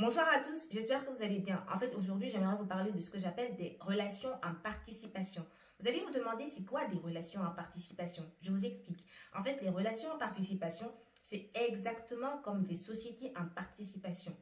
Bonsoir à tous, j'espère que vous allez bien. En fait, aujourd'hui, j'aimerais vous parler de ce que j'appelle des relations en participation. Vous allez vous demander, c'est quoi des relations en participation? Je vous explique. En fait, les relations en participation, c'est exactement comme des sociétés en participation.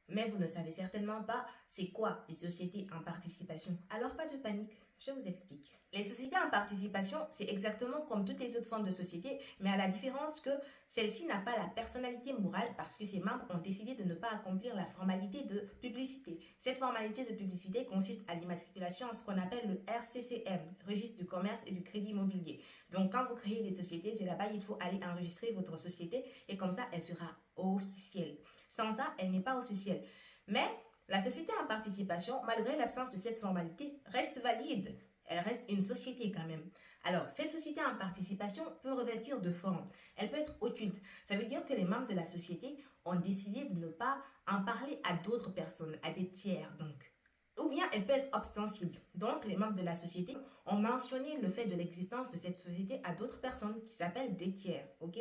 Mais vous ne savez certainement pas c'est quoi les sociétés en participation. Alors pas de panique, je vous explique. Les sociétés en participation, c'est exactement comme toutes les autres formes de sociétés, mais à la différence que celle-ci n'a pas la personnalité morale parce que ses membres ont décidé de ne pas accomplir la formalité de publicité. Cette formalité de publicité consiste à l'immatriculation en ce qu'on appelle le RCCM, Registre du commerce et du crédit immobilier. Donc quand vous créez des sociétés, c'est là-bas il faut aller enregistrer votre société et comme ça elle sera officielle. Sans ça, elle n'est pas officielle. Mais la société en participation, malgré l'absence de cette formalité, reste valide. Elle reste une société quand même. Alors, cette société en participation peut revêtir de formes. Elle peut être occulte. Ça veut dire que les membres de la société ont décidé de ne pas en parler à d'autres personnes, à des tiers donc. Ou bien elle peut être ostensible. Donc, les membres de la société ont mentionné le fait de l'existence de cette société à d'autres personnes qui s'appellent des tiers. Ok?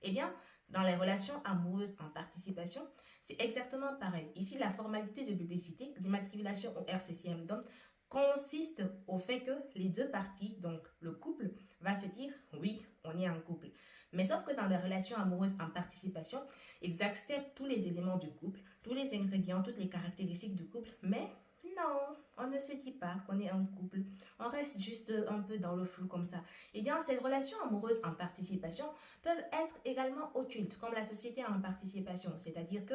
Eh bien, dans les relations amoureuses en participation, c'est exactement pareil. Ici, la formalité de publicité, l'immatriculation au RCCM, donc, consiste au fait que les deux parties, donc le couple, va se dire oui, on est un couple. Mais sauf que dans les relations amoureuses en participation, ils acceptent tous les éléments du couple, tous les ingrédients, toutes les caractéristiques du couple, mais non, on ne se dit pas qu'on est un couple. On reste juste un peu dans le flou comme ça. Eh bien, ces relations amoureuses en participation peuvent être également occultes, comme la société en participation. C'est-à-dire que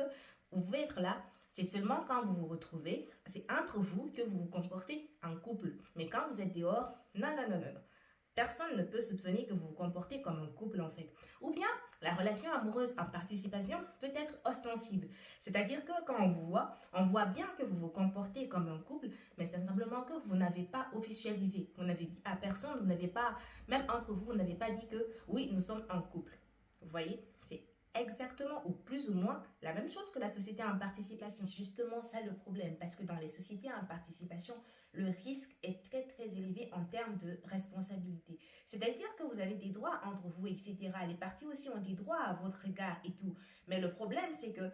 vous pouvez être là, c'est seulement quand vous vous retrouvez, c'est entre vous que vous vous comportez en couple. Mais quand vous êtes dehors, non, non, non, non, non. Personne ne peut soupçonner que vous vous comportez comme un couple en fait. Ou bien, la relation amoureuse en participation peut être ostensible. C'est-à-dire que quand on voit bien que vous vous comportez comme un couple, mais c'est simplement que vous n'avez pas officialisé. Vous n'avez dit à personne, vous n'avez pas, même entre vous, vous n'avez pas dit que oui, nous sommes un couple. Vous voyez, c'est exactement ou plus ou moins la même chose que la société en participation. C'est justement ça le problème, parce que dans les sociétés en participation, le risque est très très élevé en termes de responsabilité. C'est-à-dire que vous avez des droits entre vous, etc. Les parties aussi ont des droits à votre égard et tout. Mais le problème, c'est que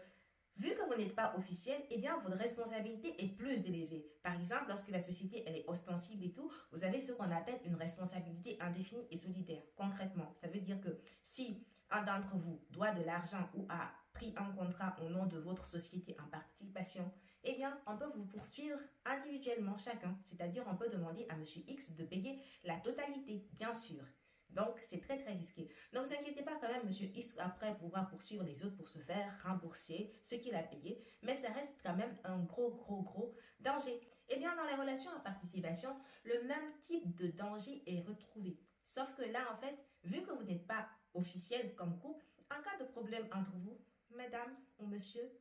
vu que vous n'êtes pas officiel, eh bien, votre responsabilité est plus élevée. Par exemple, lorsque la société elle est ostensible et tout, vous avez ce qu'on appelle une responsabilité indéfinie et solidaire. Concrètement, ça veut dire que si un d'entre vous doit de l'argent ou a pris un contrat au nom de votre société en participation, eh bien, on peut vous poursuivre individuellement chacun. C'est-à-dire, on peut demander à Monsieur X de payer la totalité, bien sûr. Donc, c'est très, très risqué. Ne vous inquiétez pas quand même, Monsieur X, après, pourra poursuivre les autres pour se faire rembourser ce qu'il a payé, mais ça reste quand même un gros danger. Eh bien, dans les relations en participation, le même type de danger est retrouvé. Sauf que là, en fait, vu que vous n'êtes pas officiel comme couple, en cas de problème entre vous, madame ou monsieur,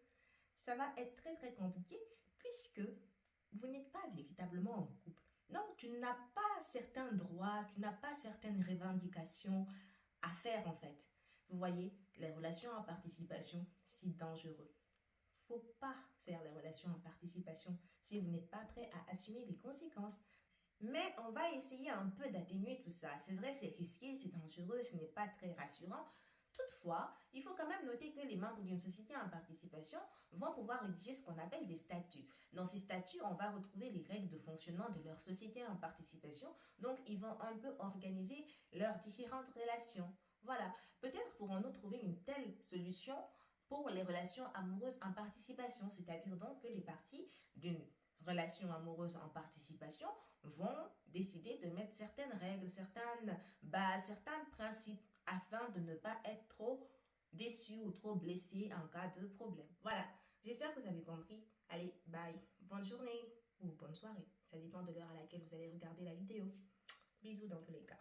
ça va être très, très compliqué puisque vous n'êtes pas véritablement un couple. Donc, tu n'as pas certains droits, tu n'as pas certaines revendications à faire en fait. Vous voyez, les relations en participation, c'est dangereux. Faut pas faire les relations en participation si vous n'êtes pas prêt à assumer les conséquences. Mais on va essayer un peu d'atténuer tout ça. C'est vrai, c'est risqué, c'est dangereux, ce n'est pas très rassurant. Toutefois, il faut quand même noter que les membres d'une société en participation vont pouvoir rédiger ce qu'on appelle des statuts. Dans ces statuts, on va retrouver les règles de fonctionnement de leur société en participation. Donc, ils vont un peu organiser leurs différentes relations. Voilà, peut-être pourrons-nous trouver une telle solution pour les relations amoureuses en participation, c'est-à-dire donc que les parties d'une relation amoureuse en participation vont décider de mettre certaines règles, certaines bases, certains principes afin de ne pas être trop déçu ou trop blessé en cas de problème. Voilà, j'espère que vous avez compris. Allez, bye, bonne journée ou bonne soirée. Ça dépend de l'heure à laquelle vous allez regarder la vidéo. Bisous dans tous les cas.